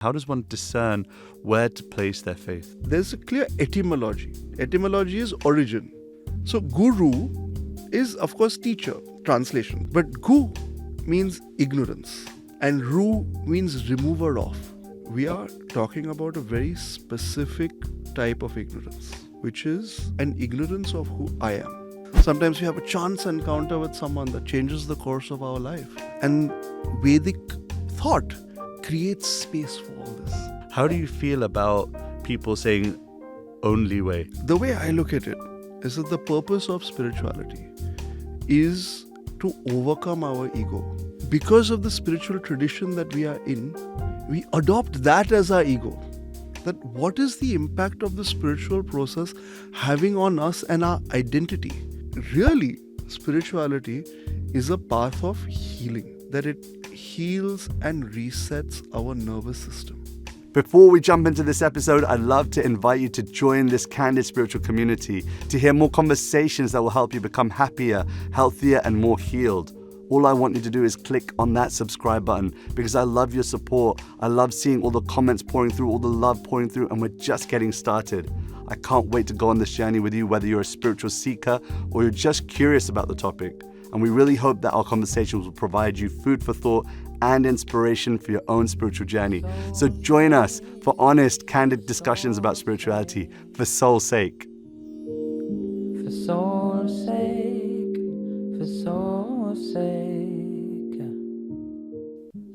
How does one discern where to place their faith? There's a clear etymology. Etymology is origin. So guru is, of course, teacher, translation. But gu means ignorance and ru means remover of. We are talking about a very specific type of ignorance, which is an ignorance of who I am. Sometimes we have a chance encounter with someone that changes the course of our life. And Vedic thought creates space for all this. How do you feel about people saying only way? The way I look at it is that the purpose of spirituality is to overcome our ego. Because of the spiritual tradition that we are in, we adopt that as our ego. That what is the impact of the spiritual process having on us and our identity? Really, spirituality is a path of healing, that it heals and resets our nervous system. Before we jump into this episode, I'd love to invite you to join this candid spiritual community to hear more conversations that will help you become happier, healthier, and more healed. All I want you to do is click on that subscribe button because I love your support. I love seeing all the comments pouring through, all the love pouring through, and we're just getting started. I can't wait to go on this journey with you, whether you're a spiritual seeker or you're just curious about the topic. And we really hope that our conversations will provide you food for thought and inspiration for your own spiritual journey. So join us for honest, candid discussions about spirituality for soul's sake. For soul's sake, for soul's sake.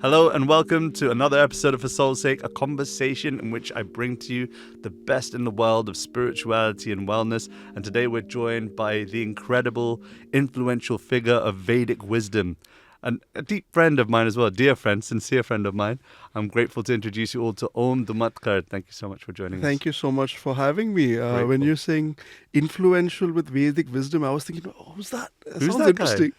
Hello and welcome to another episode of For Soul's Sake, a conversation in which I bring to you the best in the world of spirituality and wellness. And today we're joined by the incredible, influential figure of Vedic wisdom, and a deep friend of mine as well, dear friend, sincere friend of mine. I'm grateful to introduce you all to Dhumatkar. Thank you so much for joining us. Thank you so much for having me. When you're saying influential with Vedic wisdom, I was thinking, who's that? Who's sounds that interesting.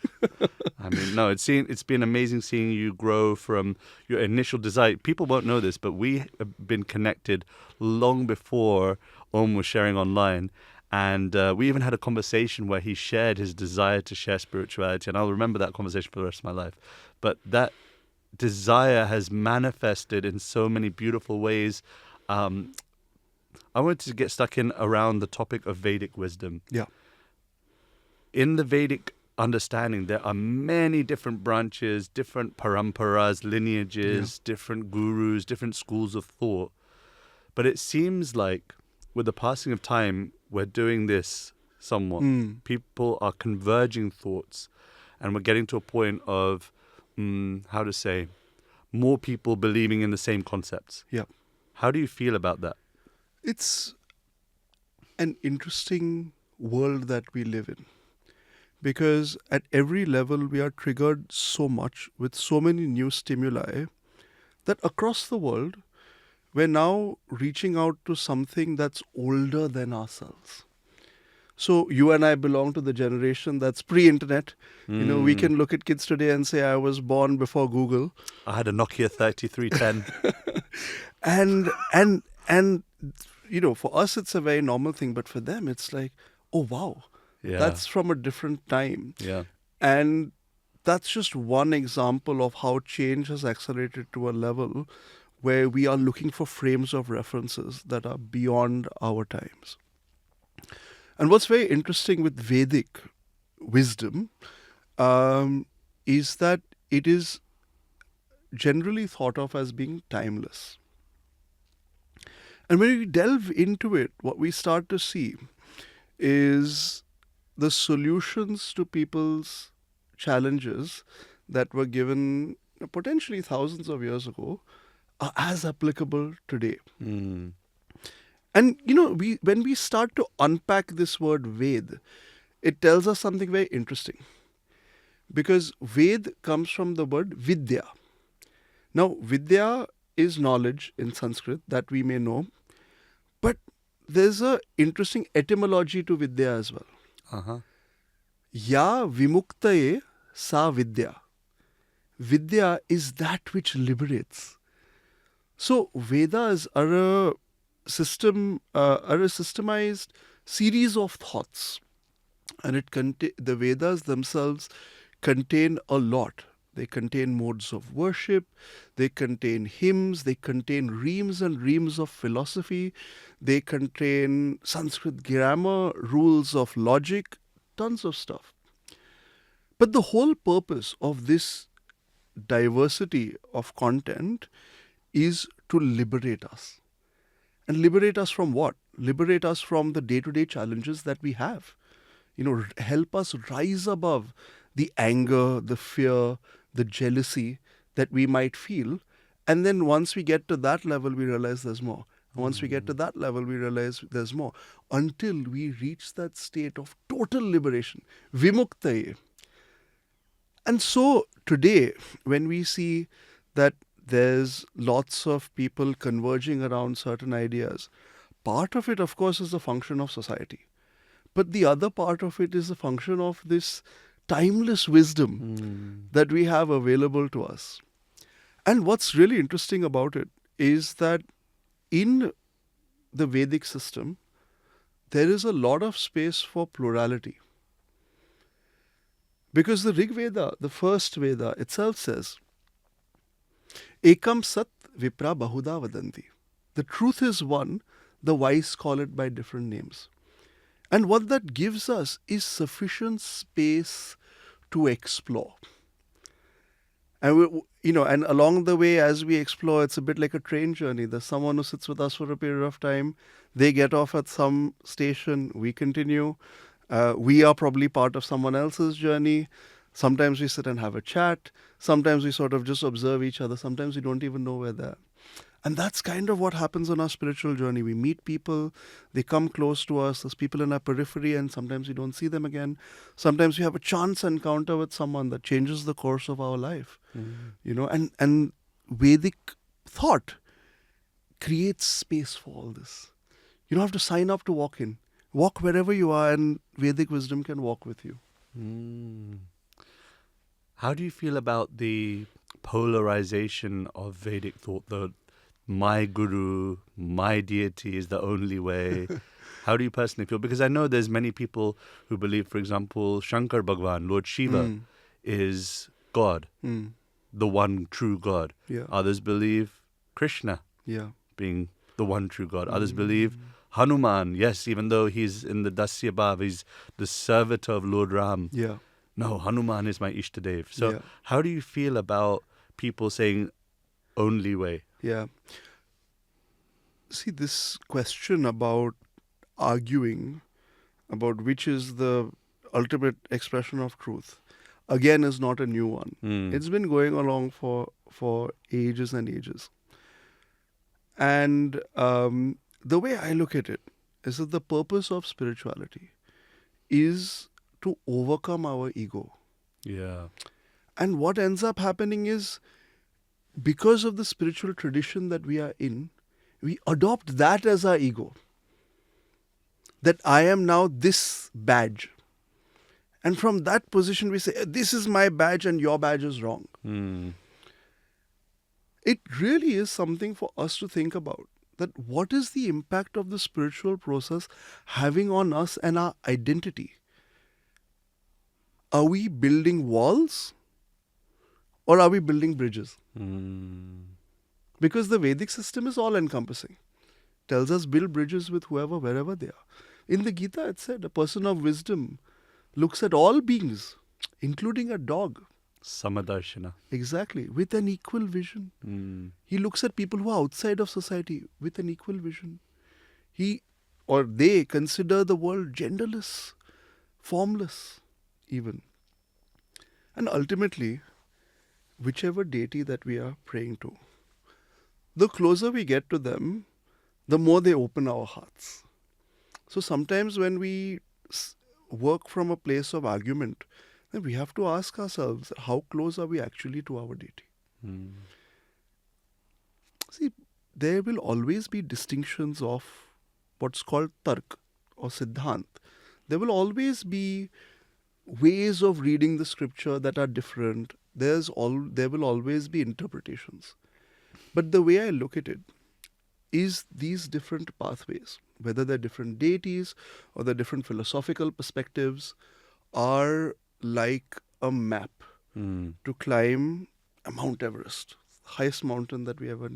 I mean, no, it's been amazing seeing you grow from your initial desire. People won't know this, but we have been connected long before Om was sharing online. And we even had a conversation where he shared his desire to share spirituality. And I'll remember that conversation for the rest of my life. But that desire has manifested in so many beautiful ways. I wanted to get stuck in around the topic of Vedic wisdom. Yeah. In the Vedic understanding, there are many different branches, different paramparas, lineages, different gurus, different schools of thought. But it seems like with the passing of time, we're doing this somewhat. People are converging thoughts, and we're getting to a point of, more people believing in the same concepts. Yeah. How do you feel about that? It's an interesting world that we live in, because at every level we are triggered so much with so many new stimuli that across the world we're now reaching out to something that's older than ourselves. So you and I belong to the generation that's pre-internet. You know, we can look at kids today and say, I was born before Google. I had a Nokia 3310. and you know, for us it's a very normal thing, but for them it's like, oh wow, that's from a different time. Yeah. And that's just one example of how change has accelerated to a level where we are looking for frames of references that are beyond our times. And what's very interesting with Vedic wisdom is that it is generally thought of as being timeless. And when we delve into it, what we start to see is the solutions to people's challenges that were given potentially thousands of years ago are as applicable today. And you know, when we start to unpack this word Ved, it tells us something very interesting. Because Ved comes from the word Vidya. Now, Vidya is knowledge in Sanskrit that we may know, but there's an interesting etymology to Vidya as well. Ya vimuktaye sa Vidya. Vidya is that which liberates. So Vedas are a systemized series of thoughts, and the Vedas themselves contain a lot. They contain modes of worship, they contain hymns, they contain reams and reams of philosophy, they contain Sanskrit grammar, rules of logic, tons of stuff. But the whole purpose of this diversity of content is to liberate us. And liberate us from what? Liberate us from the day-to-day challenges that we have. Help us rise above the anger, the fear, the jealousy that we might feel. And then once we get to that level, we realize there's more. Once we get to that level, we realize there's more. Until we reach that state of total liberation. Vimuktaye. And so today, when we see that there's lots of people converging around certain ideas, part of it, of course, is a function of society. But the other part of it is a function of this timeless wisdom that we have available to us. And what's really interesting about it is that in the Vedic system, there is a lot of space for plurality. Because the Rig Veda, the first Veda itself says, Ekam Sat Vipra Bahuda Vadanti. The truth is one, the wise call it by different names. And what that gives us is sufficient space to explore. And and along the way, as we explore, it's a bit like a train journey. There's someone who sits with us for a period of time. They get off at some station. We continue. We are probably part of someone else's journey. Sometimes we sit and have a chat. Sometimes we sort of just observe each other. Sometimes we don't even know we're there. And that's kind of what happens on our spiritual journey. We meet people, they come close to us, there's people in our periphery, and sometimes we don't see them again. Sometimes we have a chance encounter with someone that changes the course of our life. And Vedic thought creates space for all this. You don't have to sign up to walk in. Walk wherever you are, and Vedic wisdom can walk with you. How do you feel about the polarization of Vedic thought, that my guru, my deity is the only way? How do you personally feel? Because I know there's many people who believe, for example, Shankar Bhagwan, Lord Shiva, is God, the one true God. Yeah. Others believe Krishna being the one true God. Others believe Hanuman, yes, even though he's in the Dasya Bhav, he's the servitor of Lord Ram. Yeah. No, Hanuman is my Ishtadev. So Yeah. how do you feel about people saying only way? Yeah. See, this question about arguing about which is the ultimate expression of truth, again, is not a new one. It's been going along for ages and ages. And the way I look at it is that the purpose of spirituality is to overcome our ego. Yeah. And what ends up happening is, because of the spiritual tradition that we are in, we adopt that as our ego. That I am now this badge. And from that position we say, this is my badge and your badge is wrong. It really is something for us to think about. That what is the impact of the spiritual process having on us and our identity? Are we building walls or are we building bridges? Because the Vedic system is all-encompassing. Tells us build bridges with whoever, wherever they are. In the Gita it said, a person of wisdom looks at all beings, including a dog. Samadarshana. Exactly, with an equal vision. He looks at people who are outside of society with an equal vision. They consider the world genderless, formless even. And ultimately, whichever deity that we are praying to, the closer we get to them, the more they open our hearts. So sometimes when we work from a place of argument, then we have to ask ourselves, how close are we actually to our deity? See, there will always be distinctions of what's called tark or siddhant. There will always be ways of reading the scripture that are different. There will always be interpretations. But the way I look at it is these different pathways, whether they're different deities or they're different philosophical perspectives, are like a map to climb a Mount Everest, the highest mountain that we ever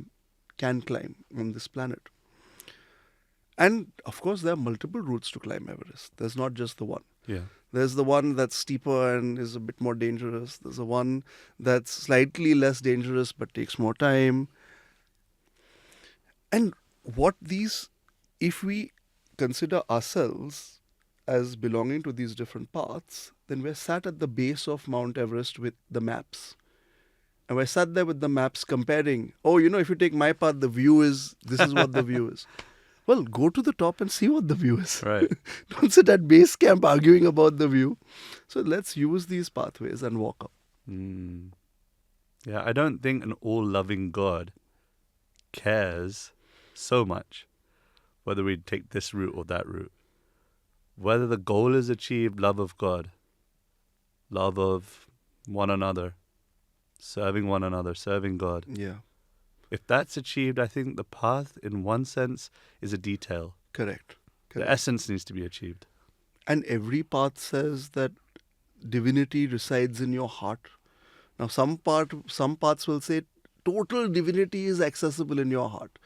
can climb on this planet. And of course, there are multiple routes to climb Everest. There's not just the one. Yeah. There's the one that's steeper and is a bit more dangerous. There's the one that's slightly less dangerous but takes more time. And if we consider ourselves as belonging to these different paths, then we're sat at the base of Mount Everest with the maps. And we're sat there with the maps comparing, if you take my path, this is what the view is. Well, go to the top and see what the view is. Right. Don't sit at base camp arguing about the view. So let's use these pathways and walk up. Yeah, I don't think an all-loving God cares so much whether we take this route or that route. Whether the goal is achieved, love of God, love of one another, serving one another, serving God. Yeah. If that's achieved, I think the path, in one sense, is a detail. Correct. The essence needs to be achieved. And every path says that divinity resides in your heart. Now, some paths will say total divinity is accessible in your heart.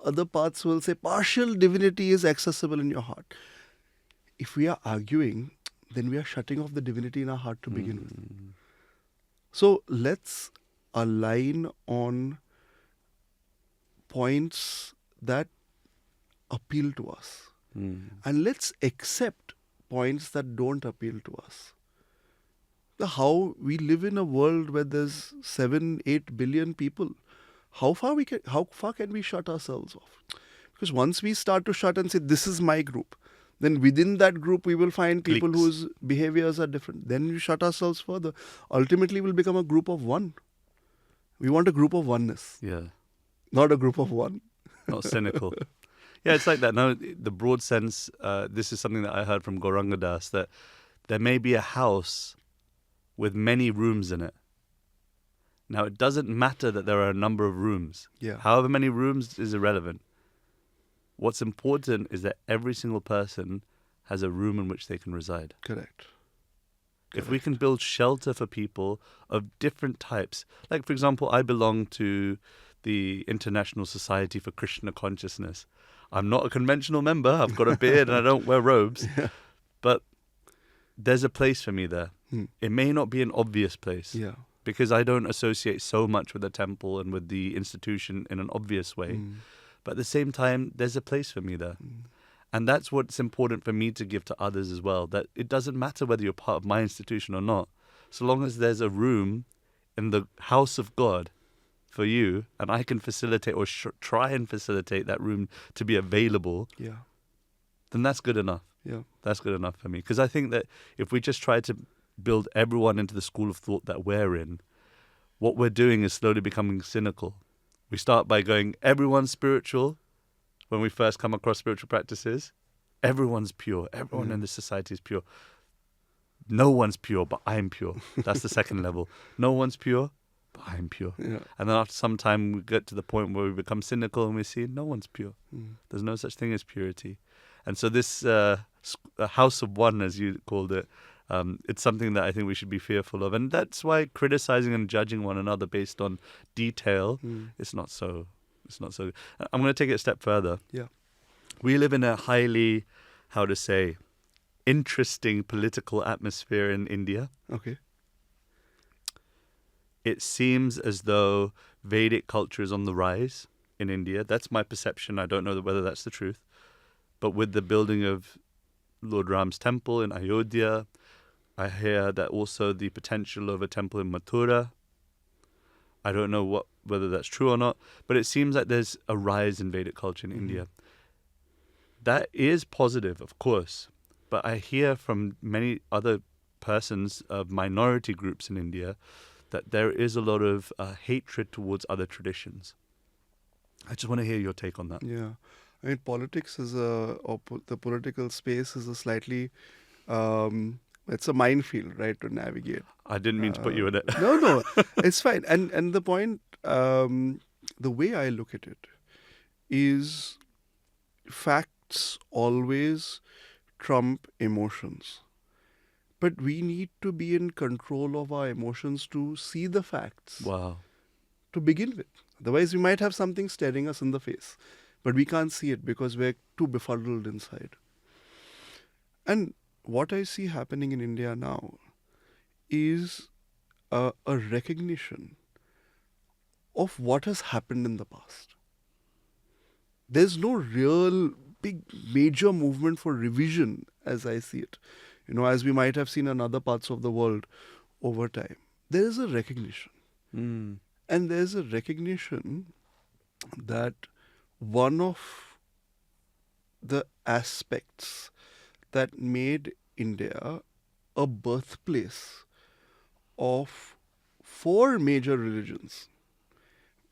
Other paths will say partial divinity is accessible in your heart. If we are arguing, then we are shutting off the divinity in our heart to begin with. So let's align on points that appeal to us. And let's accept points that don't appeal to us. How we live in a world where there's 7-8 billion people. How far can we shut ourselves off? Because once we start to shut and say, this is my group, then within that group we will find people whose behaviors are different. Then we shut ourselves further. Ultimately we'll become a group of one. We want a group of oneness. Yeah. Not a group of one. Not cynical. Yeah, it's like that. No, the broad sense, this is something that I heard from Gauranga Das, that there may be a house with many rooms in it. Now, it doesn't matter that there are a number of rooms. Yeah. However many rooms is irrelevant. What's important is that every single person has a room in which they can reside. Correct. If we can build shelter for people of different types, like, for example, I belong to the International Society for Krishna Consciousness. I'm not a conventional member. I've got a beard and I don't wear robes. Yeah. But there's a place for me there. It may not be an obvious place. Yeah. Because I don't associate so much with the temple and with the institution in an obvious way. But at the same time, there's a place for me there. And that's what's important for me to give to others as well, that it doesn't matter whether you're part of my institution or not. So long as there's a room in the house of God for you, and I can facilitate or try and facilitate that room to be available, then that's good enough. Yeah. That's good enough for me. Because I think that if we just try to build everyone into the school of thought that we're in, what we're doing is slowly becoming cynical. We start by going, everyone's spiritual. When we first come across spiritual practices, everyone's pure. Everyone in this society is pure. No one's pure, but I'm pure. That's the second level. No one's pure, but I'm pure. Yeah. And then after some time, we get to the point where we become cynical and we see no one's pure. There's no such thing as purity. And so this house of one, as you called it, it's something that I think we should be fearful of. And that's why criticizing and judging one another based on detail, it's not so. I'm going to take it a step further. Yeah. We live in a highly, interesting political atmosphere in India. Okay. It seems as though Vedic culture is on the rise in India. That's my perception. I don't know whether that's the truth. But with the building of Lord Ram's temple in Ayodhya, I hear that also the potential of a temple in Mathura. I don't know whether that's true or not, but it seems like there's a rise in Vedic culture in India. That is positive, of course, but I hear from many other persons of minority groups in India that there is a lot of hatred towards other traditions. I just want to hear your take on that. Yeah. I mean, politics is the political space is a slightly, it's a minefield, right, to navigate. I didn't mean to put you in it. No, it's fine. And the point, the way I look at it is facts always trump emotions. But we need to be in control of our emotions to see the facts Wow. to begin with. Otherwise, we might have something staring us in the face, but we can't see it because we're too befuddled inside. And what I see happening in India now is a recognition of what has happened in the past. There's no real big major movement for revision as I see it. As we might have seen in other parts of the world over time. There is a recognition. Mm. And there's a recognition that one of the aspects that made India a birthplace of 4 major religions: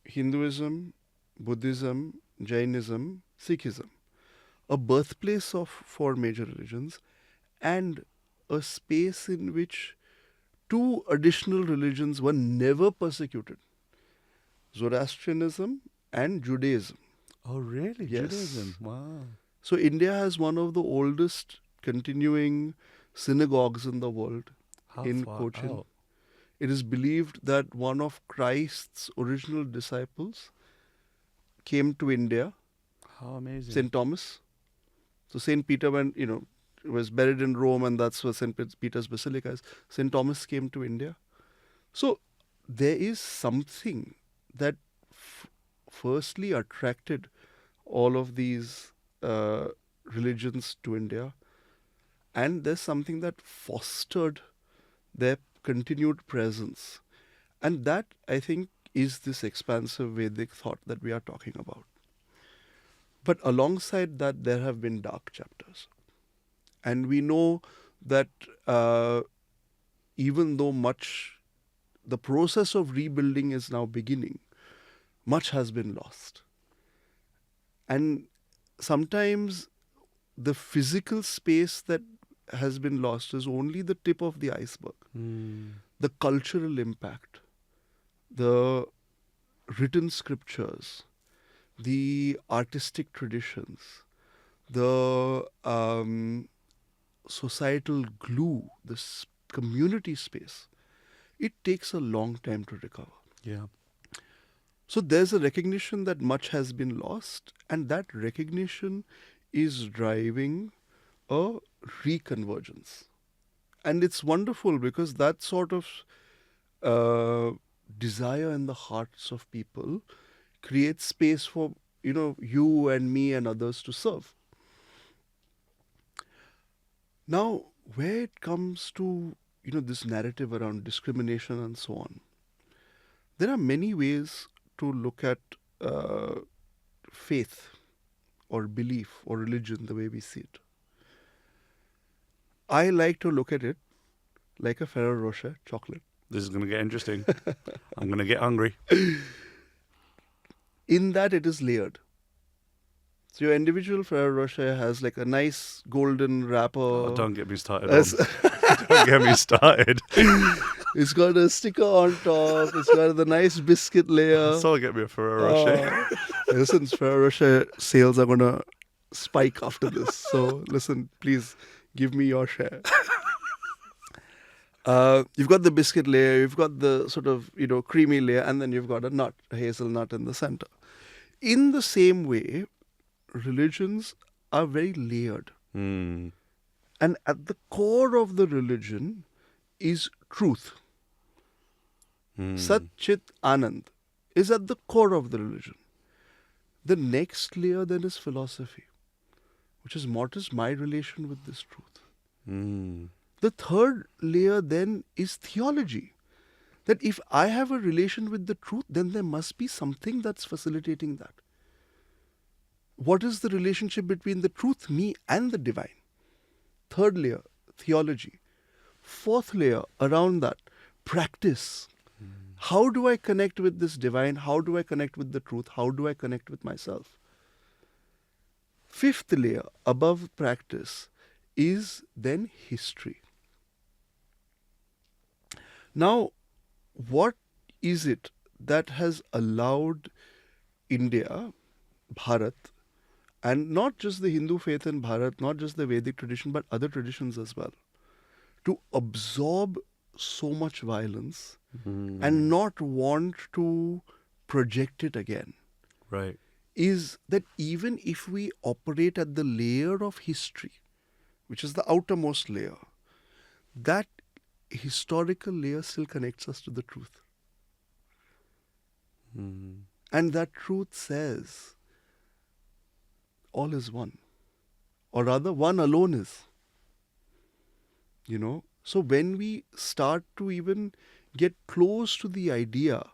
Hinduism, Buddhism, Jainism, Sikhism. A birthplace of 4 major religions and a space in which 2 additional religions were never persecuted: Zoroastrianism and Judaism. Oh, really? Yes. Judaism. Wow. So India has one of the oldest continuing synagogues in the world How in far Cochin. out? It is believed that one of Christ's original disciples came to India, How amazing. St. Thomas. So St. Peter was buried in Rome, and that's where St. Peter's Basilica is. St. Thomas came to India. So there is something that firstly attracted all of these religions to India, and there's something that fostered their continued presence. And that, I think, is this expansive Vedic thought that we are talking about. But alongside that, there have been dark chapters. And we know that even though the process of rebuilding is now beginning, much has been lost. And sometimes the physical space that has been lost is only the tip of the iceberg. Mm. The cultural impact, the written scriptures, the artistic traditions, the societal glue, this community space, it takes a long time to recover. Yeah. So there's a recognition that much has been lost, and that recognition is driving a reconvergence. And it's wonderful because that sort of desire in the hearts of people creates space for you and me and others to serve. Now, where it comes to this narrative around discrimination and so on, there are many ways to look at faith or belief or religion the way we see it. I like to look at it like a Ferrero Rocher chocolate. This is going to get interesting. I'm going to get hungry. In that it is layered. So your individual Ferrero Rocher has like a nice golden wrapper. Oh, don't get me started. Don't get me started. It's got a sticker on top. It's got the nice biscuit layer. So get me a Ferrero Rocher. Listen, Ferrero Rocher sales are going to spike after this. So listen, please give me your share. You've got the biscuit layer, you've got the sort of, creamy layer, and then you've got a hazelnut in the center. In the same way, religions are very layered. Mm. And at the core of the religion is truth. Sat Chit Anand is at the core of the religion. The next layer then is philosophy, which is what is my relation with this truth. Mm. The third layer then is theology. That if I have a relation with the truth, then there must be something that's facilitating that. What is the relationship between the truth, me, and the divine? Third layer, theology. Fourth layer, around that, practice. How do I connect with this divine? How do I connect with the truth? How do I connect with myself? Fifth layer, above practice, is then history. Now, what is it that has allowed India, Bharat, and not just the Hindu faith in Bharat, not just the Vedic tradition, but other traditions as well, to absorb so much violence Mm. and not want to project it again Right. is that even if we operate at the layer of history, which is the outermost layer, that historical layer still connects us to the truth. Mm. And that truth says all is one. Or rather, one alone is. So when we start to even get close to the idea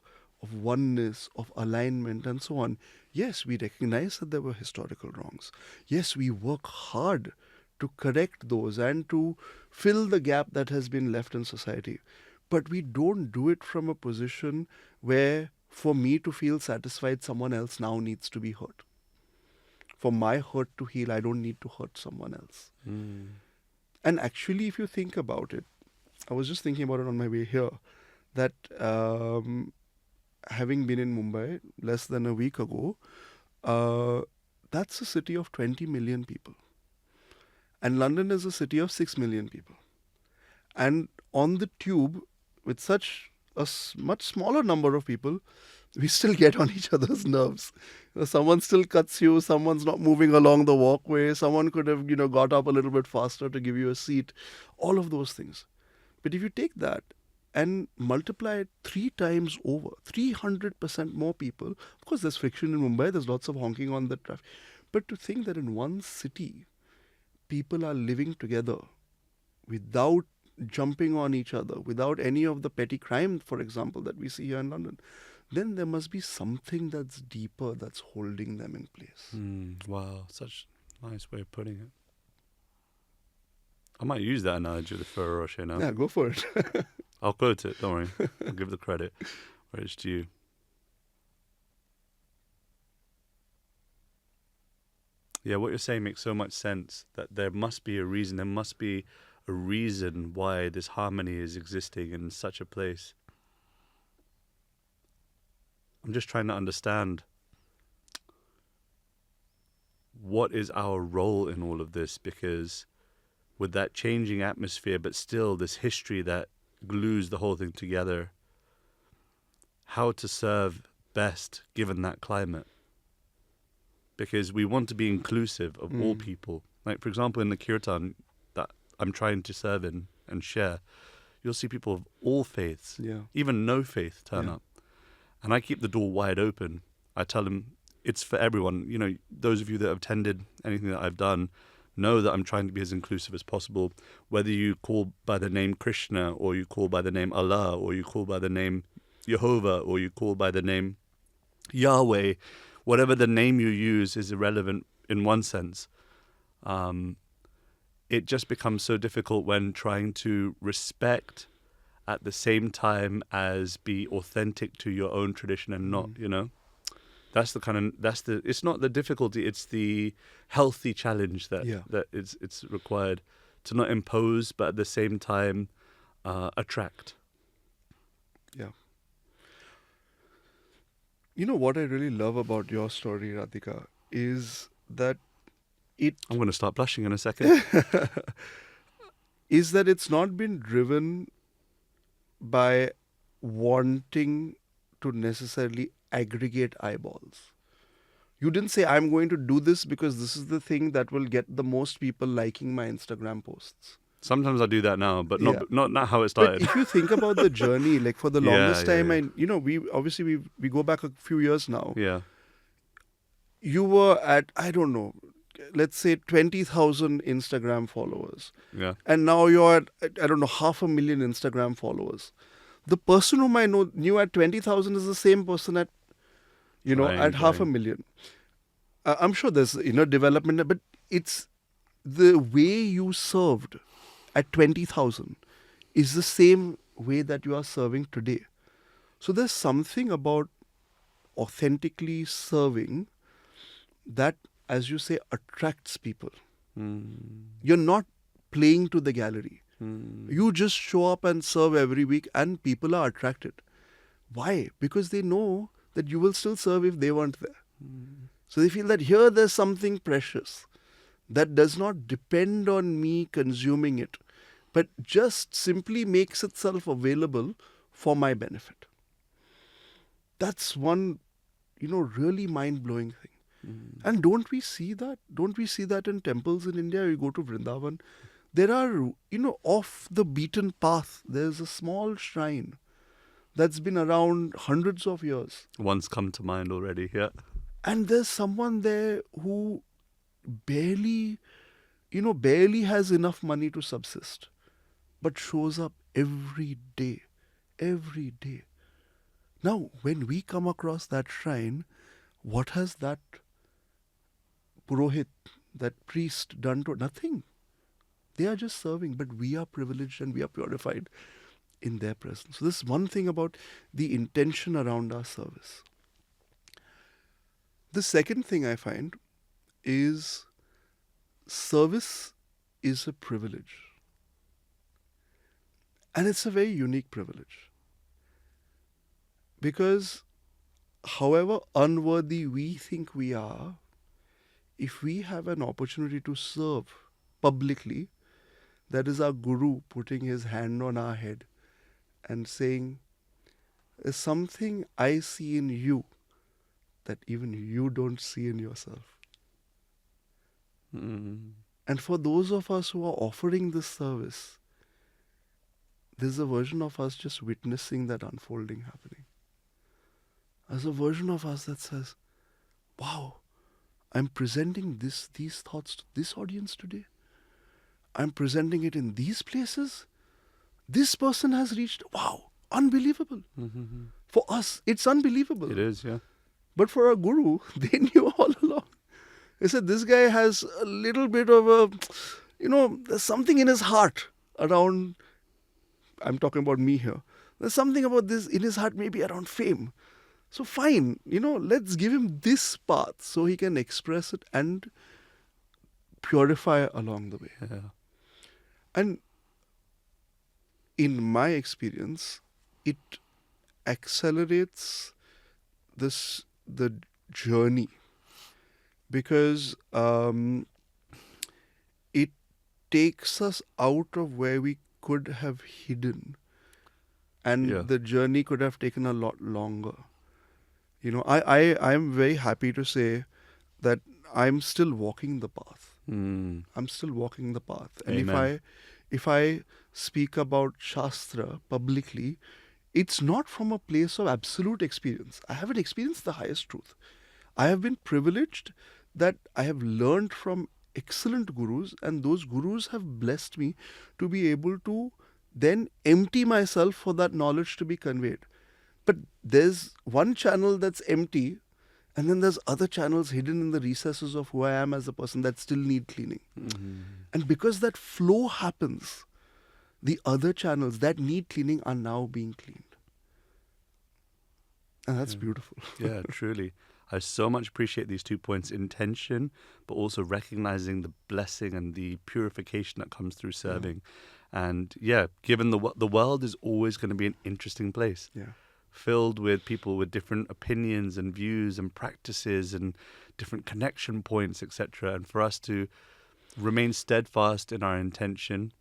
of oneness, of alignment, and so on, yes, we recognize that there were historical wrongs. Yes, we work hard to correct those and to fill the gap that has been left in society. But we don't do it from a position where, for me to feel satisfied, someone else now needs to be hurt. For my hurt to heal, I don't need to hurt someone else. Mm. And actually, if you think about it, I was just thinking about it on my way here, that having been in Mumbai less than a week ago, that's a city of 20 million people. And London is a city of 6 million people. And on the tube, with such a much smaller number of people, we still get on each other's nerves. Someone still cuts you, someone's not moving along the walkway, someone could have, got up a little bit faster to give you a seat, all of those things. But if you take that and multiply it 3 times over, 300% more people, of course there's friction in Mumbai, there's lots of honking on the traffic. But to think that in one city, people are living together without jumping on each other, without any of the petty crime, for example, that we see here in London, then there must be something that's deeper that's holding them in place. Mm. Wow, such a nice way of putting it. I might use that analogy with Ferrero Rocher now. Yeah, go for it. I'll quote it, don't worry. I'll give the credit where it's due. Yeah, what you're saying makes so much sense, that there must be a reason, why this harmony is existing in such a place. I'm just trying to understand what is our role in all of this, because with that changing atmosphere, but still this history that glues the whole thing together, how to serve best given that climate. Because we want to be inclusive of all people. Like, for example, in the kirtan that I'm trying to serve in and share, you'll see people of all faiths, even no faith, turn up. And I keep the door wide open. I tell them it's for everyone. Those of you that have attended anything that I've done know that I'm trying to be as inclusive as possible. Whether you call by the name Krishna, or you call by the name Allah, or you call by the name Jehovah, or you call by the name Yahweh, whatever the name you use is irrelevant in one sense. It just becomes so difficult when trying to respect at the same time as be authentic to your own tradition and not, it's not the difficulty, it's the healthy challenge that it's required to not impose, but at the same time attract. Yeah. What I really love about your story, Radhika, is that I'm going to start blushing in a second. is that it's not been driven by wanting to necessarily aggregate eyeballs. You didn't say, I'm going to do this because this is the thing that will get the most people liking my Instagram posts. Sometimes I do that now, but not how it started. But if you think about the journey, like for the longest time, we go back a few years now. Yeah. You were at, I don't know, let's say 20,000 Instagram followers. Yeah. And now you're at, I don't know, 500,000 Instagram followers. The person whom I knew at 20,000 is the same person at, at 500,000. I'm sure there's development, but it's the way you served at 20,000 is the same way that you are serving today. So there's something about authentically serving that, as you say, attracts people. You're not playing to the gallery. You just show up and serve every week and people are attracted. Why? Because they know that you will still serve if they weren't there. So they feel that here there's something precious that does not depend on me consuming it, but just simply makes itself available for my benefit. That's one, really mind-blowing thing. And don't we see that? Don't we see that in temples in India? You go to Vrindavan, there are, off the beaten path, there's a small shrine that's been around hundreds of years. One's come to mind already, yeah. And there's someone there who barely has enough money to subsist, but shows up every day. Now, when we come across that shrine, what has that Purohit, that priest, done to nothing? They are just serving, but we are privileged and we are purified in their presence. So this is one thing about the intention around our service. The second thing I find is service is a privilege. And it's a very unique privilege. Because however unworthy we think we are, if we have an opportunity to serve publicly, that is our guru putting his hand on our head and saying, there's something I see in you that even you don't see in yourself. And for those of us who are offering this service, there's a version of us just witnessing that unfolding happening. There's a version of us that says, wow, I'm presenting these thoughts to this audience today. I'm presenting it in these places. This person has reached, wow, unbelievable. For us, it's unbelievable. It is, yeah. But for our guru, they knew all along. They said, this guy has a little bit of a, there's something in his heart around, I'm talking about me here. There's something about this in his heart, maybe around fame. So fine, let's give him this path so he can express it and purify along the way. Yeah. And in my experience, it accelerates the journey, because it takes us out of where we could have hidden, and the journey could have taken a lot longer. I'm very happy to say that I'm still walking the path. I'm still walking the path. And Amen. if I speak about Shastra publicly, it's not from a place of absolute experience. I haven't experienced the highest truth. I have been privileged that I have learned from excellent gurus, and those gurus have blessed me to be able to then empty myself for that knowledge to be conveyed. But there's one channel that's empty, and then there's other channels hidden in the recesses of who I am as a person that still need cleaning. And because that flow happens, the other channels that need cleaning are now being cleaned. And that's beautiful. Yeah, truly. I so much appreciate these 2 points, intention, but also recognizing the blessing and the purification that comes through serving. And given the world is always going to be an interesting place. Filled with people with different opinions and views and practices and different connection points, etc. And for us to remain steadfast in our intention.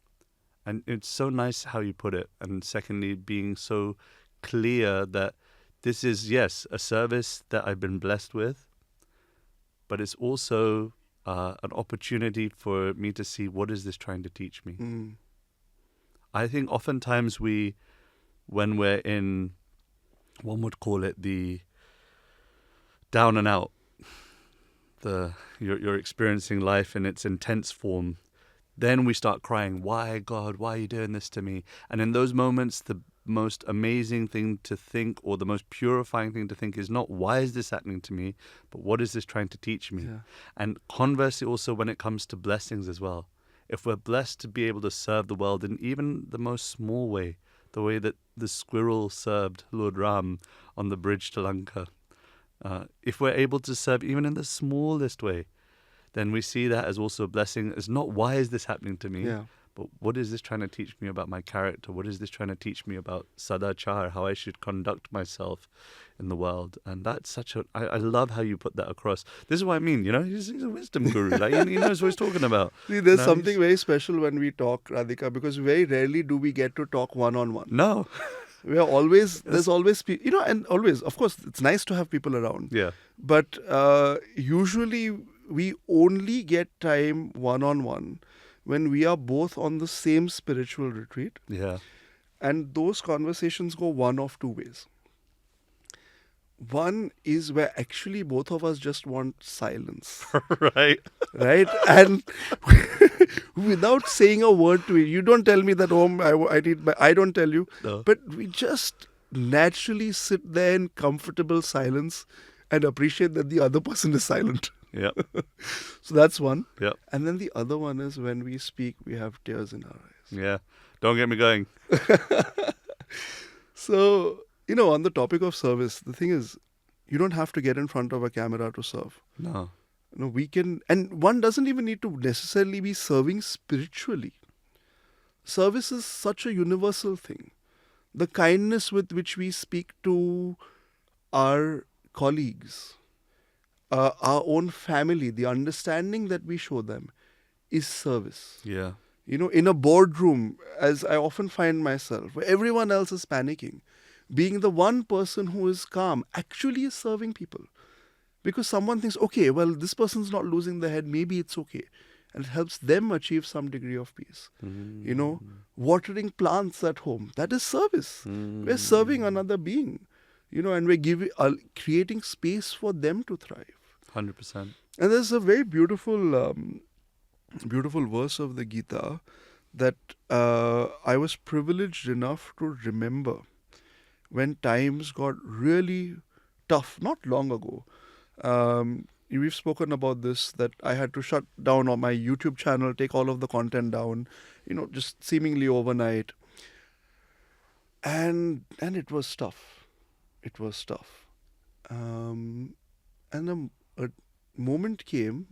And it's so nice how you put it. And secondly, being so clear that this is, yes, a service that I've been blessed with, but it's also an opportunity for me to see, what is this trying to teach me? I think oftentimes when we're in, one would call it the down and out, you're experiencing life in its intense form, then we start crying, why, God, why are you doing this to me? And in those moments, the most amazing thing to think, or the most purifying thing to think, is not, why is this happening to me, but what is this trying to teach me? And conversely also when it comes to blessings as well. If we're blessed to be able to serve the world in even the most small way, the way that the squirrel served Lord Ram on the bridge to Lanka, if we're able to serve even in the smallest way, then we see that as also a blessing. It's not, why is this happening to me? but what is this trying to teach me about my character? What is this trying to teach me about sadachar, how I should conduct myself in the world? And that's such a, I love how you put that across. This is what I mean, he's a wisdom guru. Like, he knows what he's talking about. See, there's something very special when we talk, Radhika, because very rarely do we get to talk one-on-one. No. We are always, there's always, and always, of course, it's nice to have people around. Yeah. But usually we only get time one-on-one when we are both on the same spiritual retreat. Yeah. And those conversations go one of two ways. One is where actually both of us just want silence. Right. Right? And without saying a word to it, you don't tell me that, I don't tell you. No. But we just naturally sit there in comfortable silence and appreciate that the other person is silent. Yeah. So that's one. Yeah. And then the other one is when we speak, we have tears in our eyes. Yeah. Don't get me going. So, on the topic of service, the thing is, you don't have to get in front of a camera to serve. No. We can, and one doesn't even need to necessarily be serving spiritually. Service is such a universal thing. The kindness with which we speak to our colleagues, our own family, the understanding that we show them is service. Yeah. In a boardroom, as I often find myself, where everyone else is panicking, being the one person who is calm actually is serving people. Because someone thinks, okay, well, this person's not losing their head, maybe it's okay. And it helps them achieve some degree of peace. Watering plants at home, that is service. We're serving another being, and we're creating space for them to thrive. 100%. And there's a very beautiful verse of the Gita that I was privileged enough to remember when times got really tough, not long ago. We've spoken about this, that I had to shut down on my YouTube channel, take all of the content down, just seemingly overnight. And it was tough. It was tough. And a moment came,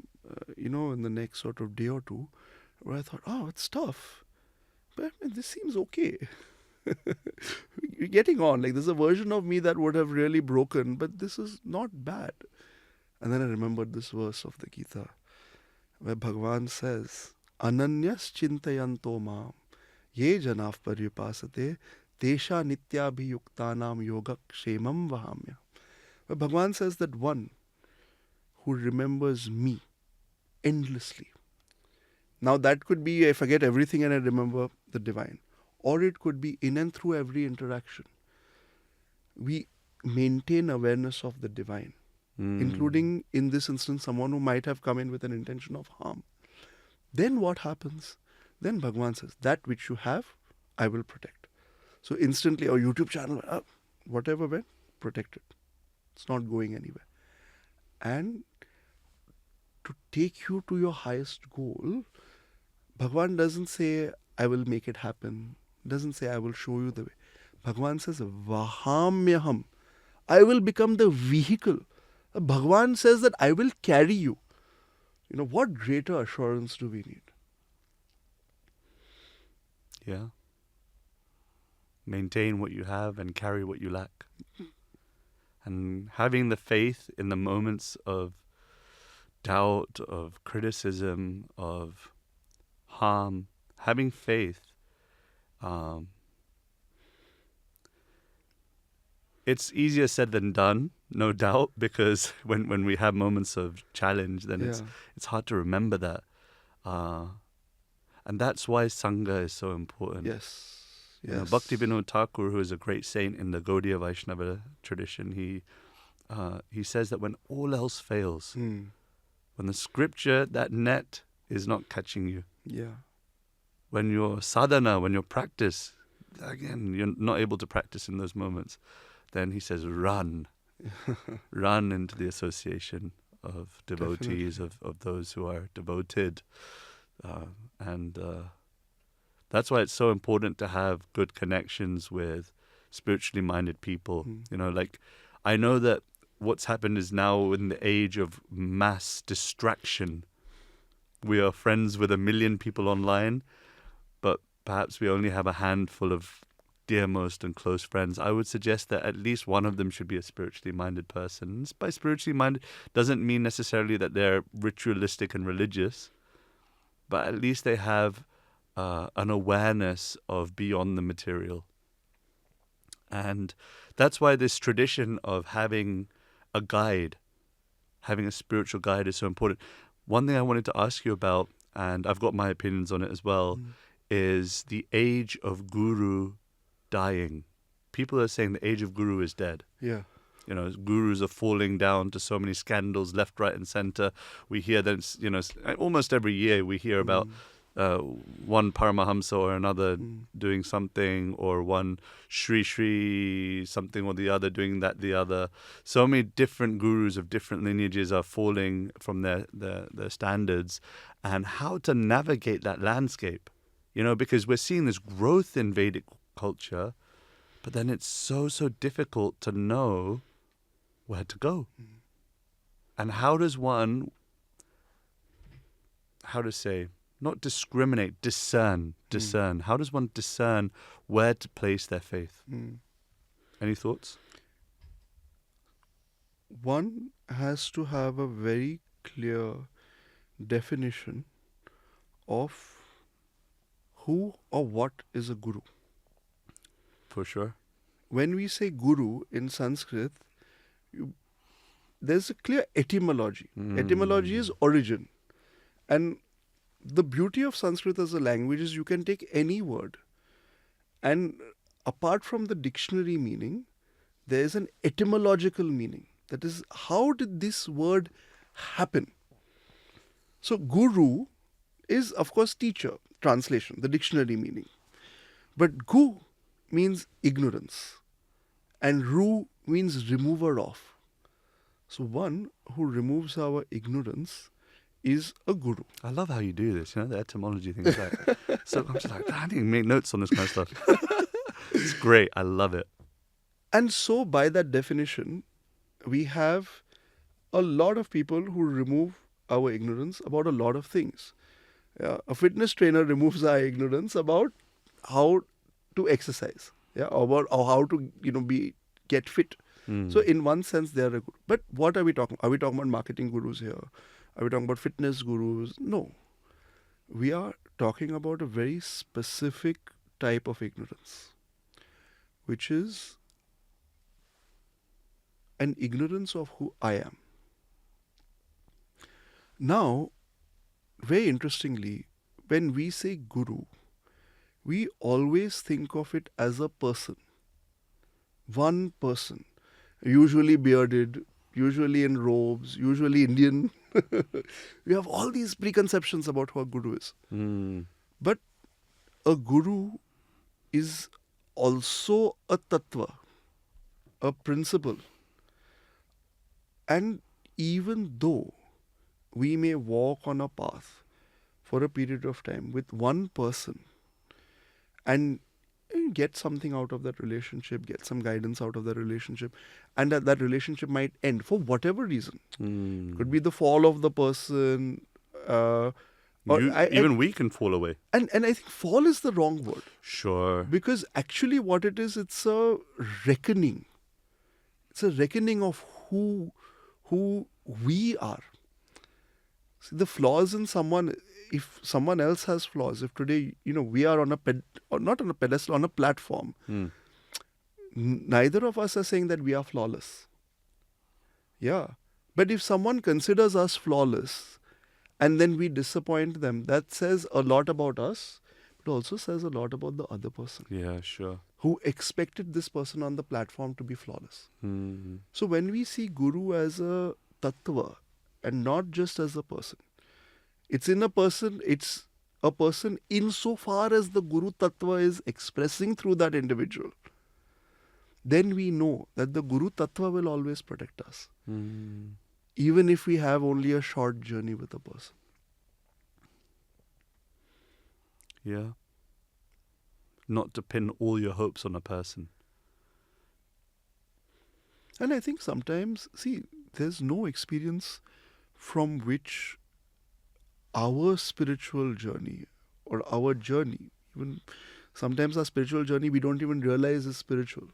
in the next sort of day or two, where I thought, it's tough. But this seems okay. We're getting on. Like, there's a version of me that would have really broken, but this is not bad. And then I remembered this verse of the Gita, where Bhagavan says, Ananyas chintayanto maam, ye janav paripasate, tesha nityabhiyuktanam yoga kshemam vahamya. Where Bhagavan says that one who remembers me endlessly. Now that could be, I forget everything and I remember the divine. Or it could be in and through every interaction. We maintain awareness of the divine, including, in this instance, someone who might have come in with an intention of harm. Then what happens? Then Bhagavan says, that which you have, I will protect. So instantly our YouTube channel, whatever went, protected. It's not going anywhere. And to take you to your highest goal, Bhagavan doesn't say, I will make it happen. Doesn't say, I will show you the way. Bhagavan says, Vahamyaham. I will become the vehicle. Bhagavan says that I will carry you. What greater assurance do we need? Yeah. Maintain what you have and carry what you lack. And having the faith in the moments of doubt, of criticism, of harm, having faith. It's easier said than done, no doubt, because when we have moments of challenge, then it's hard to remember that. And that's why Sangha is so important. Yes. Bhakti Vinod Thakur, who is a great saint in the Gaudiya Vaishnava tradition, he says that when all else fails, when the scripture, that net is not catching you, when your sadhana, when your practice, again, you're not able to practice in those moments, then he says, run. Run into the association of devotees, of those who are devoted. And that's why it's so important to have good connections with spiritually minded people. I know that what's happened is now in the age of mass distraction. We are friends with 1 million people online, perhaps we only have a handful of dearmost and close friends, I would suggest that at least one of them should be a spiritually minded person. And by spiritually minded doesn't mean necessarily that they're ritualistic and religious, but at least they have an awareness of beyond the material. And that's why this tradition of having a guide, having a spiritual guide is so important. One thing I wanted to ask you about, and I've got my opinions on it as well, is the age of guru dying. People are saying the age of guru is dead. Yeah. You know, gurus are falling down to so many scandals left, right, and center. We hear that, you know, almost every year we hear about one Paramahamsa or another doing something, or one Sri something or the other doing that, the other. So many different gurus of different lineages are falling from their standards, and how to navigate that landscape, you know, because we're seeing this growth in Vedic culture, but then it's so difficult to know where to go. And how does one, how to say, not discriminate, discern. How does one discern where to place their faith? Any thoughts? One has to have a very clear definition of who or what is a guru. For sure. When we say guru in Sanskrit, there's a clear etymology. Etymology is origin. And the beauty of Sanskrit as a language is you can take any word, and apart from the dictionary meaning, there is an etymological meaning. That is, how did this word happen? So guru is, of course, teacher, translation, the dictionary meaning. But gu means ignorance, and ru means remover of. So one who removes our ignorance is a guru. I love how you do this, you know, the etymology thing is like, so I'm just like, I need to make notes on this kind of stuff. It's great. I love it. And so by that definition, we have a lot of people who remove our ignorance about a lot of things. A fitness trainer removes our ignorance about how to exercise, or how to, get fit. So in one sense, they are a guru. But what are we talking? Are we talking about marketing gurus here? Are we talking about fitness gurus? No. We are talking about a very specific type of ignorance, which is an ignorance of who I am. Now, very interestingly, when we say guru, we always think of it as a person. One person, usually bearded, usually in robes, usually Indian. We have all these preconceptions about who a guru is. But a guru is also a tattva, a principle. And even though we may walk on a path for a period of time with one person and get something out of that relationship, get some guidance out of that relationship, and that relationship might end for whatever reason. Could be the fall of the person. Even we can fall away. And I think fall is the wrong word. Sure. Because actually what it is, it's a reckoning. It's a reckoning of who we are. See, the flaws in someone, if someone else has flaws, if today, we are on not on a pedestal, on a platform, neither of us are saying that we are flawless. Yeah. But if someone considers us flawless and then we disappoint them, that says a lot about us, but also says a lot about the other person. Yeah, sure. Who expected this person on the platform to be flawless. So when we see guru as a tattva and not just as a person, it's a person insofar as the guru tattva is expressing through that individual. Then we know that the guru tattva will always protect us. Even if we have only a short journey with a person. Yeah. Not to pin all your hopes on a person. And I think sometimes, there's no experience from which our spiritual journey or our journey, Even sometimes our spiritual journey we don't even realize is spiritual.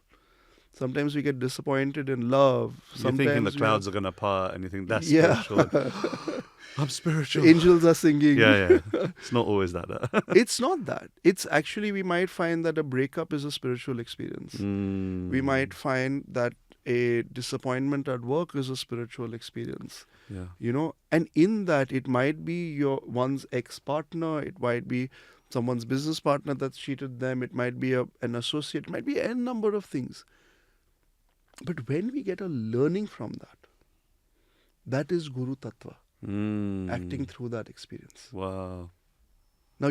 Sometimes we get disappointed in love. You're thinking the clouds are going to part and you think that's spiritual. I'm spiritual. Angels are singing. Yeah. It's not always that. It's not that. It's actually, we might find that a breakup is a spiritual experience. We might find that a disappointment at work is a spiritual experience. Yeah. And in that, it might be one's ex-partner, it might be someone's business partner that's cheated them, it might be an associate, it might be a number of things. But when we get a learning from that, that is Guru Tattva, acting through that experience. Wow. Now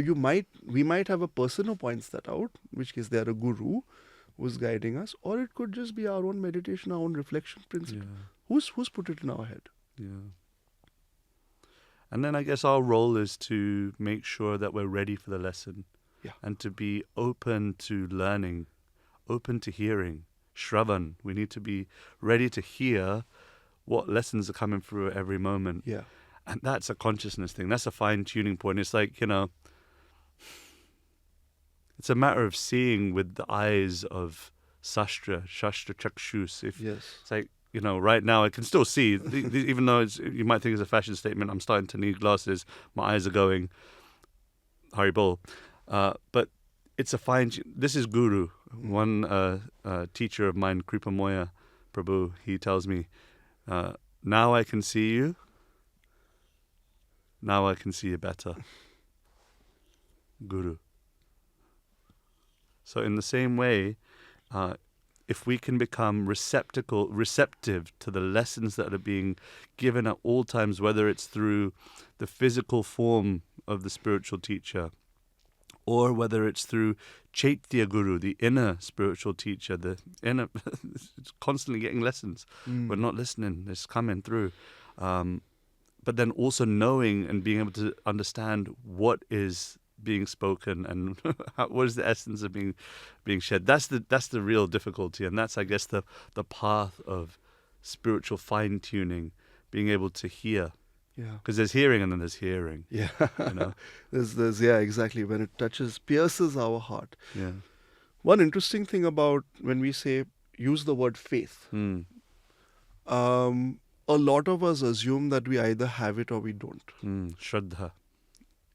we might have a person who points that out, in which case they are a guru who's guiding us, or it could just be our own meditation, our own reflection principle. Yeah. Who's put it in our head? Yeah. And then I guess our role is to make sure that we're ready for the lesson. Yeah. And to be open to learning, open to hearing. Shravan. We need to be ready to hear what lessons are coming through at every moment. Yeah. And that's a consciousness thing. That's a fine-tuning point. It's like, it's a matter of seeing with the eyes of Shastra Chakshus. It's like, right now I can still see, even though you might think it's a fashion statement, I'm starting to need glasses, my eyes are going, Haribol. But it's a this is Guru. One teacher of mine, Kripa Moya Prabhu, he tells me, now I can see you. Now I can see you better. Guru. So in the same way, if we can become receptive to the lessons that are being given at all times, whether it's through the physical form of the spiritual teacher, or whether it's through Chaitya Guru, the inner spiritual teacher, the inner, constantly getting lessons. We're not listening, it's coming through. But then also knowing and being able to understand what is being spoken and what is the essence of being shed. That's the real difficulty, and that's, I guess, the path of spiritual fine-tuning, being able to hear. Yeah. Because there's hearing and then there's hearing. Yeah. There's exactly. When it pierces our heart. Yeah. One interesting thing about when we use the word faith, a lot of us assume that we either have it or we don't. Shraddha.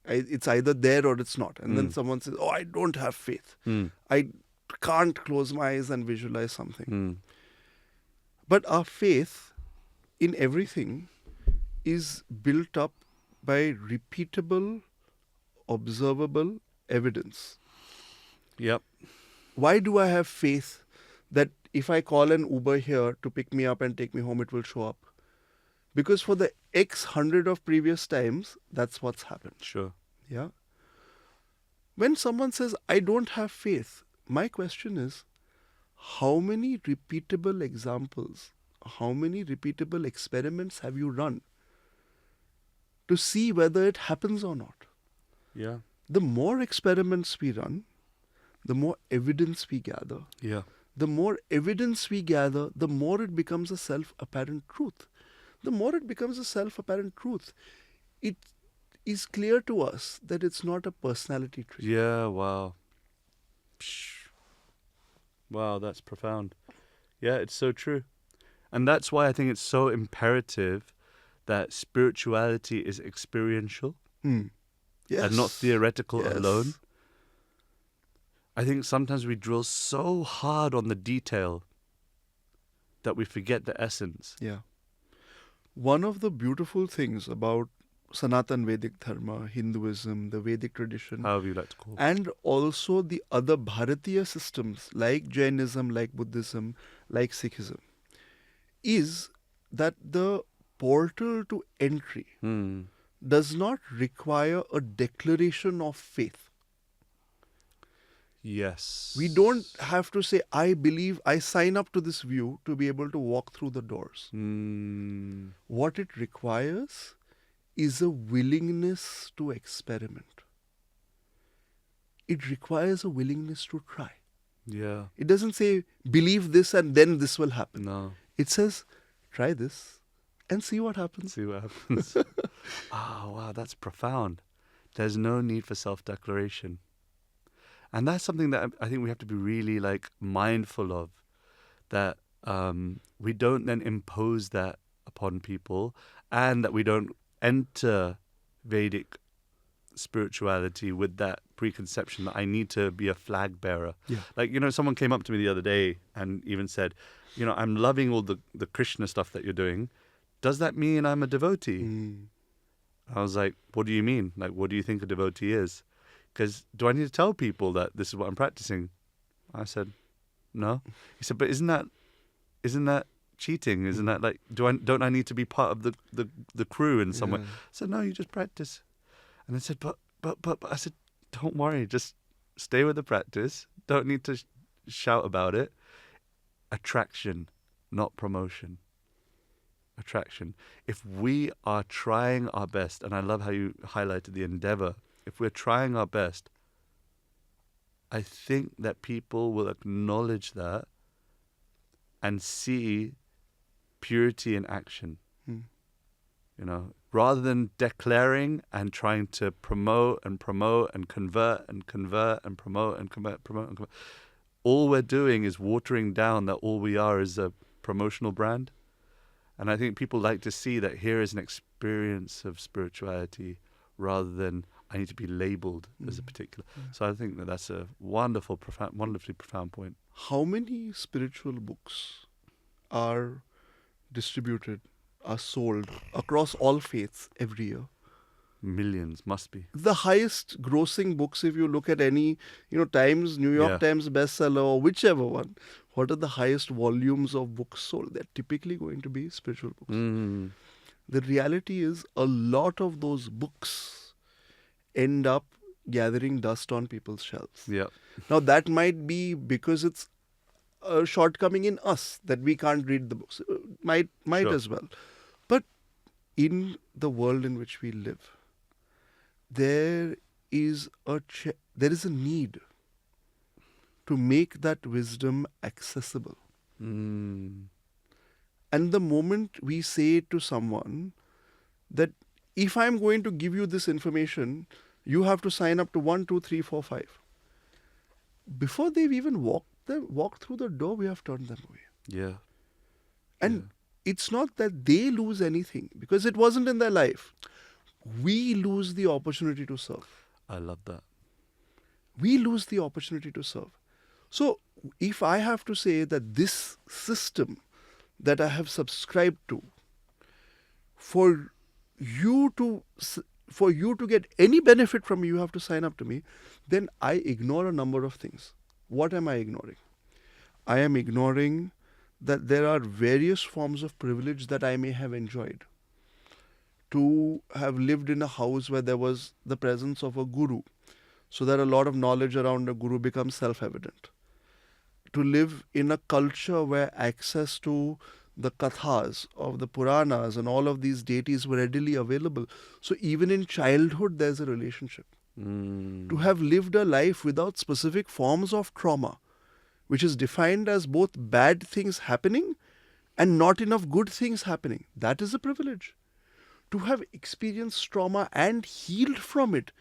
It's either there or it's not. And then someone says, I don't have faith. I can't close my eyes and visualize something. But our faith in everything is built up by repeatable, observable evidence. Yep. Why do I have faith that if I call an Uber here to pick me up and take me home, it will show up? Because for the X hundred of previous times, that's what's happened. Sure. Yeah. When someone says, I don't have faith, my question is, how many repeatable examples, how many repeatable experiments have you run to see whether it happens or not? Yeah. The more experiments we run, the more evidence we gather. Yeah. The more evidence we gather, the more it becomes a self-apparent truth. The more it becomes a self-apparent truth, it is clear to us that it's not a personality trait. Yeah, wow. Wow, that's profound. Yeah, it's so true. And that's why I think it's so imperative that spirituality is experiential Yes. and not theoretical Yes. alone. I think sometimes we drill so hard on the detail that we forget the essence. Yeah. One of the beautiful things about Sanatan Vedic Dharma, Hinduism, the Vedic tradition, However you like to call it. and also the other Bharatiya systems like Jainism, like Buddhism, like Sikhism, is that the portal to entry does not require a declaration of faith. Yes. We don't have to say, I believe, I sign up to this view to be able to walk through the doors. What it requires is a willingness to experiment. It requires a willingness to try. Yeah. It doesn't say, believe this and then this will happen. No. It says, try this and see what happens. See what happens. Oh, wow, that's profound. There's no need for self-declaration. And that's something that I think we have to be really like mindful of, that we don't then impose that upon people, and that we don't enter Vedic spirituality with that preconception that I need to be a flag bearer. Yeah. Like, someone came up to me the other day and even said, I'm loving all the Krishna stuff that you're doing. Does that mean I'm a devotee? I was like, what do you mean? Like, what do you think a devotee is? Because do I need to tell people that this is what I'm practicing? I said, no. He said, but isn't that cheating? Isn't that like, don't I need to be part of the crew in some way? I said, no, you just practice. And I said, but I said, don't worry, just stay with the practice. Don't need to shout about it. Attraction, not promotion. Attraction. If we are trying our best, and I love how you highlighted the endeavor, if we're trying our best, I think that people will acknowledge that and see purity in action. Rather than declaring and trying to promote and convert and convert and promote and convert. All we're doing is watering down that all we are is a promotional brand. And I think people like to see that here is an experience of spirituality rather than I need to be labeled as a particular. So I think that that's a wonderfully profound point. How many spiritual books are distributed, are sold across all faiths every year? Millions, must be. The highest grossing books, if you look at any, Times, New York Times bestseller or whichever one, what are the highest volumes of books sold? They're typically going to be spiritual books. The reality is a lot of those books end up gathering dust on people's shelves. Yeah. Now that might be because it's a shortcoming in us that we can't read the books. Might Sure. as well. But in the world in which we live, there is a need to make that wisdom accessible. And the moment we say to someone that if I'm going to give you this information, you have to sign up to 1, 2, 3, 4, 5. Before they've even walked through the door, we have turned them away. Yeah. And it's not that they lose anything because it wasn't in their life. We lose the opportunity to serve. I love that. We lose the opportunity to serve. So if I have to say that this system that I have subscribed to, for you to get any benefit from me, you have to sign up to me, then I ignore a number of things. What am I ignoring? I am ignoring that there are various forms of privilege that I may have enjoyed. To have lived in a house where there was the presence of a guru, so that a lot of knowledge around a guru becomes self-evident. To live in a culture where access to the kathas of the Puranas and all of these deities were readily available. So even in childhood, there's a relationship. To have lived a life without specific forms of trauma, which is defined as both bad things happening and not enough good things happening, that is a privilege. To have experienced trauma and healed from it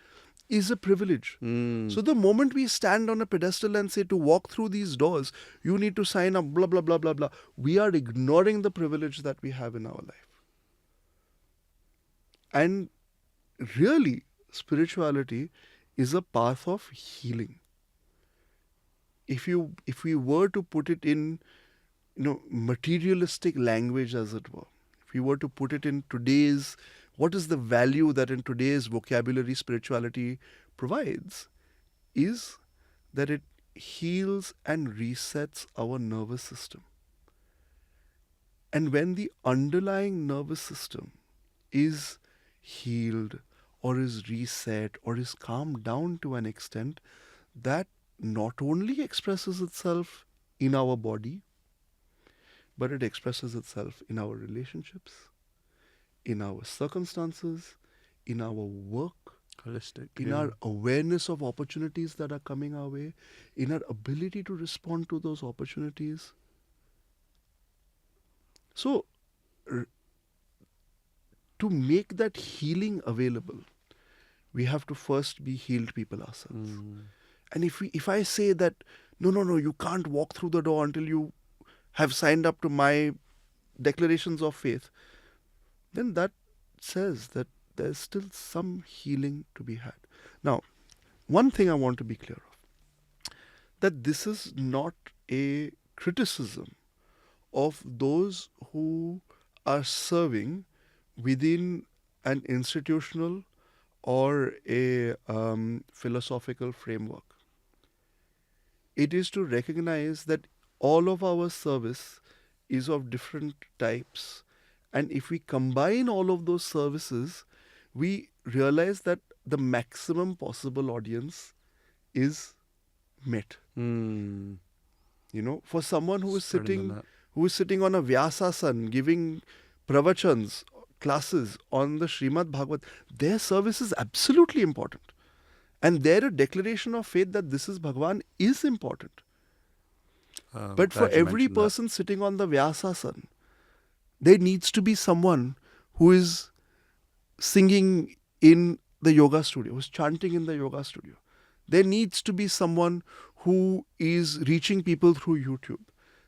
is a privilege. So the moment we stand on a pedestal and say to walk through these doors, you need to sign up, blah, blah, blah, blah, blah, we are ignoring the privilege that we have in our life. And really, spirituality is a path of healing. If we were to put it in, materialistic language, as it were, if we were to put it in today's, what is the value that in today's vocabulary spirituality provides, is that it heals and resets our nervous system. And when the underlying nervous system is healed or is reset or is calmed down to an extent, that not only expresses itself in our body, but it expresses itself in our relationships, in our circumstances, in our work, Holistic. in our awareness of opportunities that are coming our way, in our ability to respond to those opportunities. So, to make that healing available, we have to first be healed people ourselves. And if I say that, no, you can't walk through the door until you have signed up to my declarations of faith, then that says that there's still some healing to be had. Now, one thing I want to be clear of, that this is not a criticism of those who are serving within an institutional or a philosophical framework. It is to recognize that all of our service is of different types, and if we combine all of those services, we realize that the maximum possible audience is met. For someone who is sitting on a Vyasasana giving pravachans, classes on the Srimad Bhagavat, their service is absolutely important. And their declaration of faith that this is Bhagavan is important. But for every person sitting on the Vyasasana, there needs to be someone who is singing in the yoga studio, who's chanting in the yoga studio. There needs to be someone who is reaching people through YouTube.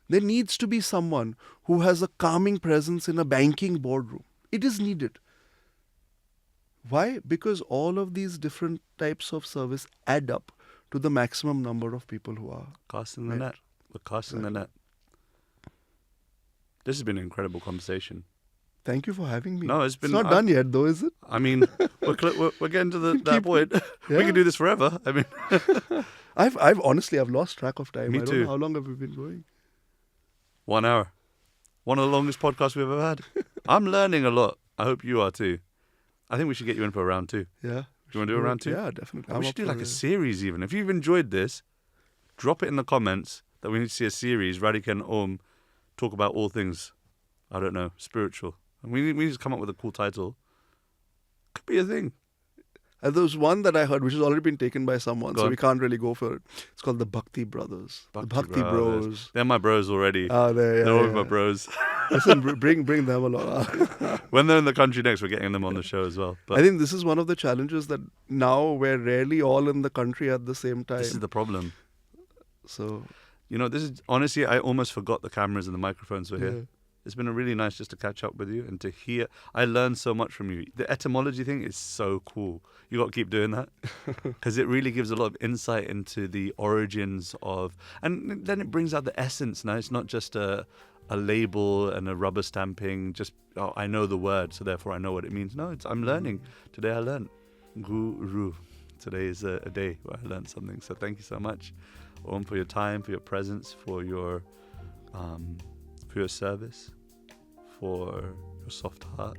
There needs to be someone who has a calming presence in a banking boardroom. It is needed. Why? Because all of these different types of service add up to the maximum number of people who are casting the net. We're casting the net. This has been an incredible conversation. Thank you for having me. No, it's not done yet, though, is it? I mean, we're getting to that point. Yeah. We can do this forever. I mean, I've honestly lost track of time. Me I don't too. know how long have we been going? 1 hour. One of the longest podcasts we've ever had. I'm learning a lot. I hope you are too. I think we should get you in for a round 2. Yeah. Do you want to do a round 2? Yeah, definitely. We should do like a series even. If you've enjoyed this, drop it in the comments that we need to see a series. Radhika and Om talk about all things, I don't know, spiritual. And we need to come up with a cool title. Could be a thing. And there's one that I heard which has already been taken by someone, so on. we can't really go for it. It's called the Bhakti Brothers. The Bhakti Bros. They're my bros already. They're all my bros. Listen, bring them along. When they're in the country next, we're getting them on the show as well. But I think this is one of the challenges that now we're rarely all in the country at the same time. this is the problem. So, this is honestly, I almost forgot the cameras and the microphones were here. Yeah. It's been really nice just to catch up with you and to hear. I learned so much from you. The etymology thing is so cool. You got to keep doing that because it really gives a lot of insight into the origins of, and then it brings out the essence. Now it's not just a label and a rubber stamping. Just I know the word, so therefore I know what it means. No, I'm learning. Today I learned guru. Today is a day where I learned something. So thank you so much, Om, for your time, for your presence, for your service, for your soft heart,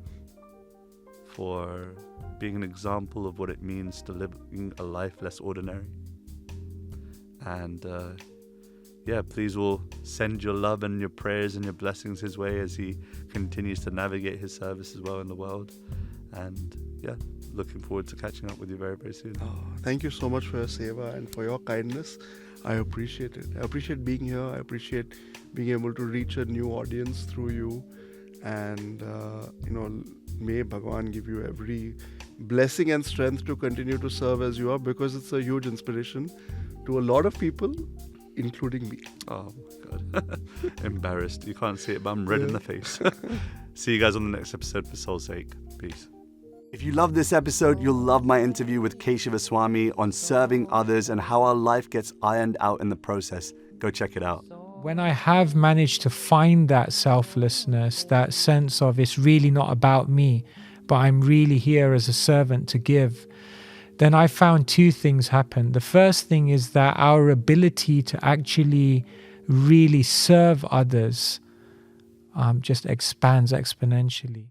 for being an example of what it means to live a life less ordinary. And please will send your love and your prayers and your blessings his way as he continues to navigate his service as well in the world. And looking forward to catching up with you very, very soon. Oh, thank you so much for your seva and for your kindness. I appreciate it. I appreciate being here. I appreciate being able to reach a new audience through you. And, may Bhagavan give you every blessing and strength to continue to serve as you are, because it's a huge inspiration to a lot of people, including me. Oh, my God. Embarrassed. You can't see it, but I'm red in the face. See you guys on the next episode for Soul's sake. Peace. If you love this episode, you'll love my interview with Keshava Swami on serving others and how our life gets ironed out in the process. Go check it out. When I have managed to find that selflessness, that sense of it's really not about me, but I'm really here as a servant to give, then I found 2 things happen. The first thing is that our ability to actually really serve others just expands exponentially.